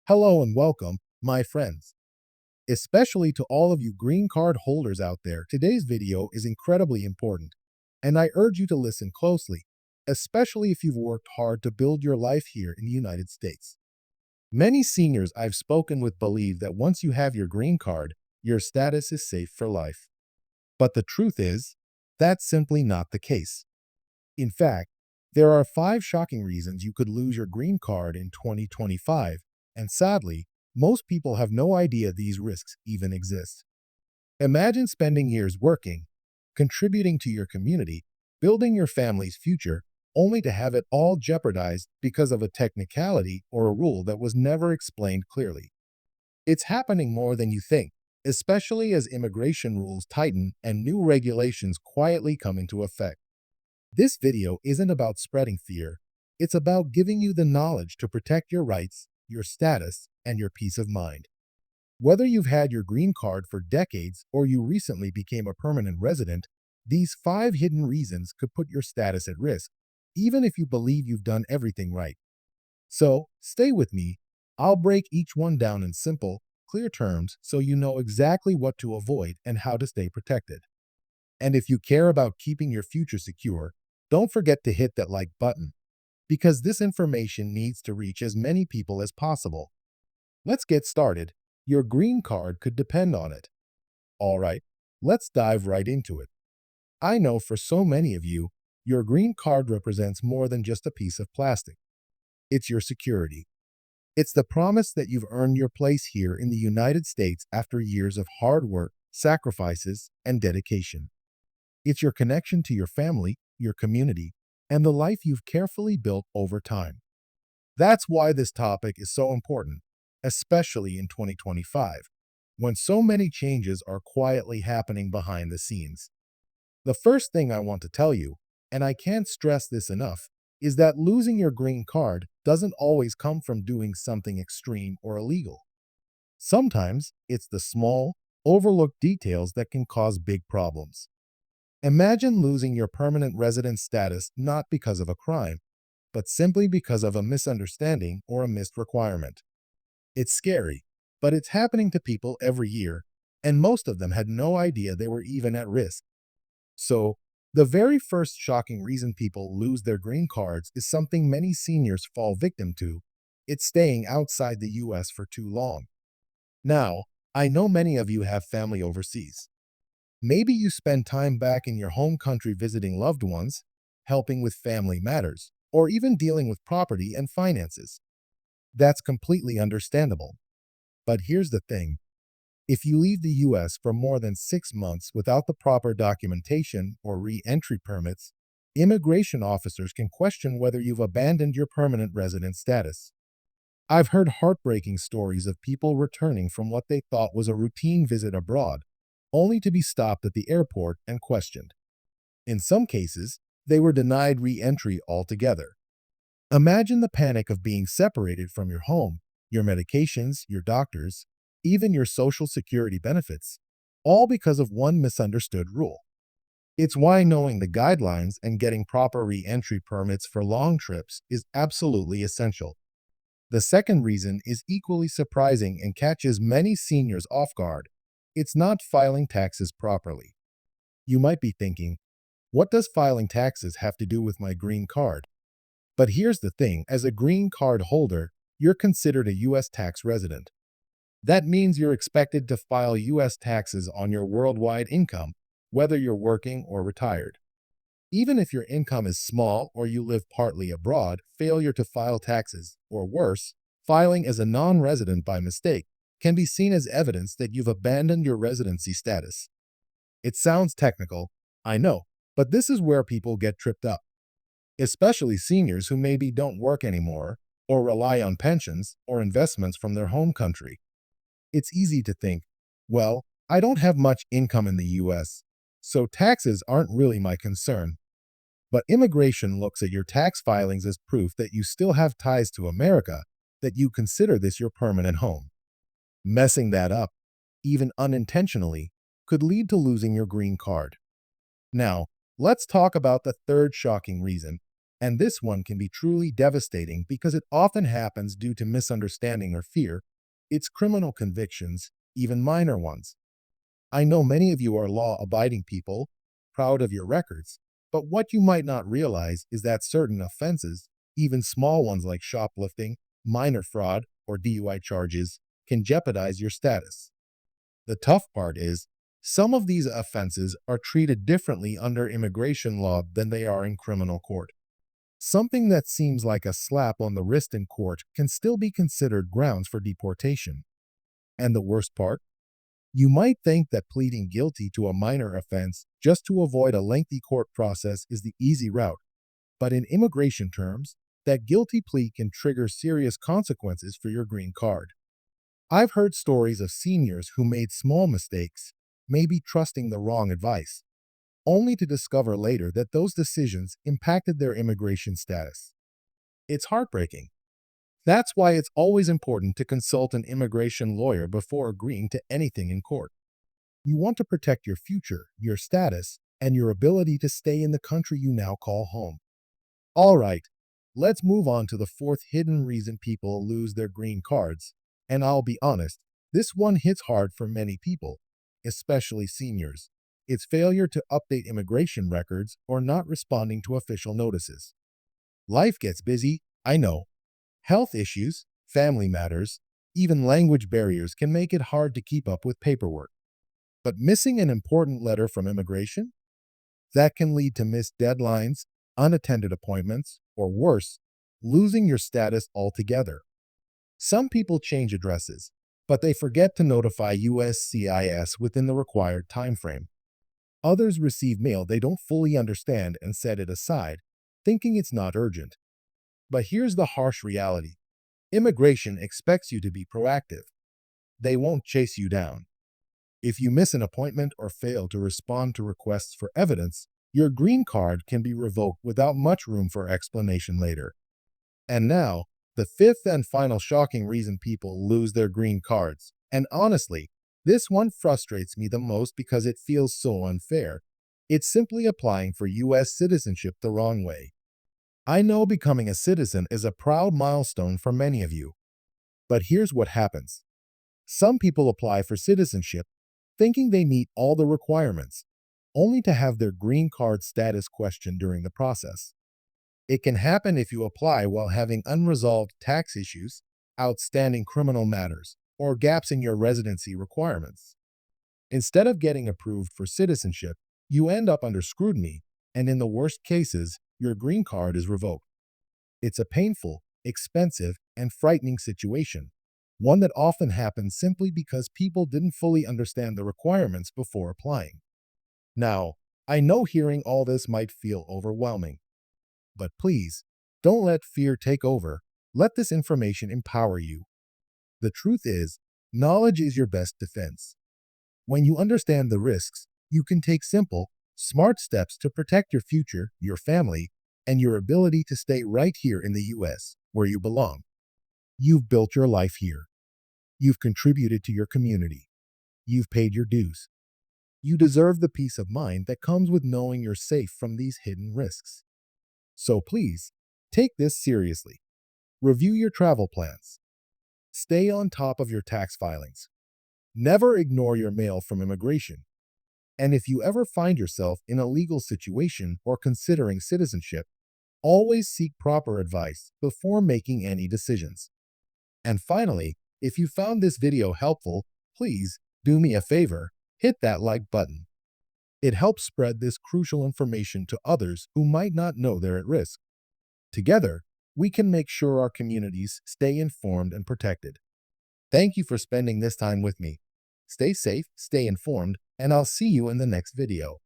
Hello and welcome, my friends. Especially to all of you green card holders out there, today's video is incredibly important, and I urge you to listen closely, especially if you've worked hard to build your life here in the United States. Many seniors I've spoken with believe that once you have your green card, your status is safe for life. But the truth is, that's simply not the case. In fact, there are five shocking reasons you could lose your green card in 2025, and sadly, most people have no idea these risks even exist. Imagine spending years working, contributing to your community, building your family's future, only to have it all jeopardized because of a technicality or a rule that was never explained clearly. It's happening more than you think, especially as immigration rules tighten and new regulations quietly come into effect. This video isn't about spreading fear. It's about giving you the knowledge to protect your rights, your status, and your peace of mind. Whether you've had your green card for decades or you recently became a permanent resident, these five hidden reasons could put your status at risk, even if you believe you've done everything right. So, stay with me. I'll break each one down in simple, clear terms so you know exactly what to avoid and how to stay protected. And if you care about keeping your future secure, don't forget to hit that like button, because this information needs to reach as many people as possible. Let's get started. Your green card could depend on it. All right, let's dive right into it. I know for so many of you, your green card represents more than just a piece of plastic. It's your security. It's the promise that you've earned your place here in the United States after years of hard work, sacrifices, and dedication. It's your connection to your family, your community, and the life you've carefully built over time. That's why this topic is so important, especially in 2025, when so many changes are quietly happening behind the scenes. The first thing I want to tell you, and I can't stress this enough, is that losing your green card doesn't always come from doing something extreme or illegal. Sometimes it's the small, overlooked details that can cause big problems. Imagine losing your permanent resident status not because of a crime, but simply because of a misunderstanding or a missed requirement. It's scary, but it's happening to people every year, and most of them had no idea they were even at risk. So, the very first shocking reason people lose their green cards is something many seniors fall victim to. It's staying outside the US for too long. Now, I know many of you have family overseas. Maybe you spend time back in your home country visiting loved ones, helping with family matters, or even dealing with property and finances. That's completely understandable. But here's the thing. If you leave the US for more than 6 months without the proper documentation or re-entry permits, immigration officers can question whether you've abandoned your permanent resident status. I've heard heartbreaking stories of people returning from what they thought was a routine visit abroad, only to be stopped at the airport and questioned. In some cases, they were denied re-entry altogether. Imagine the panic of being separated from your home, your medications, your doctors, even your social security benefits, all because of one misunderstood rule. It's why knowing the guidelines and getting proper re-entry permits for long trips is absolutely essential. The second reason is equally surprising and catches many seniors off guard. It's not filing taxes properly. You might be thinking, what does filing taxes have to do with my green card? But here's the thing, as a green card holder, you're considered a US tax resident. That means you're expected to file US taxes on your worldwide income, whether you're working or retired. Even if your income is small or you live partly abroad, failure to file taxes, or worse, filing as a non-resident by mistake, can be seen as evidence that you've abandoned your residency status. It sounds technical, I know, but this is where people get tripped up, especially seniors who maybe don't work anymore or rely on pensions or investments from their home country. It's easy to think, well, I don't have much income in the US, so taxes aren't really my concern. But immigration looks at your tax filings as proof that you still have ties to America, that you consider this your permanent home. Messing that up, even unintentionally, could lead to losing your green card. Now, let's talk about the third shocking reason. And this one can be truly devastating because it often happens due to misunderstanding or fear. It's criminal convictions, even minor ones. I know many of you are law-abiding people, proud of your records, but what you might not realize is that certain offenses, even small ones like shoplifting, minor fraud, or DUI charges, can jeopardize your status. The tough part is, some of these offenses are treated differently under immigration law than they are in criminal court. Something that seems like a slap on the wrist in court can still be considered grounds for deportation. And the worst part? You might think that pleading guilty to a minor offense just to avoid a lengthy court process is the easy route, but in immigration terms, that guilty plea can trigger serious consequences for your green card. I've heard stories of seniors who made small mistakes, maybe trusting the wrong advice, only to discover later that those decisions impacted their immigration status. It's heartbreaking. That's why it's always important to consult an immigration lawyer before agreeing to anything in court. You want to protect your future, your status, and your ability to stay in the country you now call home. All right, let's move on to the fourth hidden reason people lose their green cards. And I'll be honest, this one hits hard for many people, especially seniors. It's failure to update immigration records or not responding to official notices. Life gets busy, I know. Health issues, family matters, even language barriers can make it hard to keep up with paperwork. But missing an important letter from immigration? That can lead to missed deadlines, unattended appointments, or worse, losing your status altogether. Some people change addresses, but they forget to notify USCIS within the required time frame. Others receive mail they don't fully understand and set it aside, thinking it's not urgent. But here's the harsh reality. Immigration expects you to be proactive. They won't chase you down. If you miss an appointment or fail to respond to requests for evidence, your green card can be revoked without much room for explanation later. And now, the fifth and final shocking reason people lose their green cards. And honestly, this one frustrates me the most because it feels so unfair. It's simply applying for U.S. citizenship the wrong way. I know becoming a citizen is a proud milestone for many of you. But here's what happens. Some people apply for citizenship thinking they meet all the requirements, only to have their green card status questioned during the process. It can happen if you apply while having unresolved tax issues, outstanding criminal matters, or gaps in your residency requirements. Instead of getting approved for citizenship, you end up under scrutiny, and in the worst cases, your green card is revoked. It's a painful, expensive, and frightening situation, one that often happens simply because people didn't fully understand the requirements before applying. Now, I know hearing all this might feel overwhelming, but please, don't let fear take over. Let this information empower you. The truth is, knowledge is your best defense. When you understand the risks, you can take simple, smart steps to protect your future, your family, and your ability to stay right here in the U.S., where you belong. You've built your life here. You've contributed to your community. You've paid your dues. You deserve the peace of mind that comes with knowing you're safe from these hidden risks. So please, take this seriously. Review your travel plans. Stay on top of your tax filings. Never ignore your mail from immigration. And if you ever find yourself in a legal situation or considering citizenship, always seek proper advice before making any decisions. And finally, if you found this video helpful, please do me a favor, hit that like button. It helps spread this crucial information to others who might not know they're at risk. Together, we can make sure our communities stay informed and protected. Thank you for spending this time with me. Stay safe, stay informed, and I'll see you in the next video.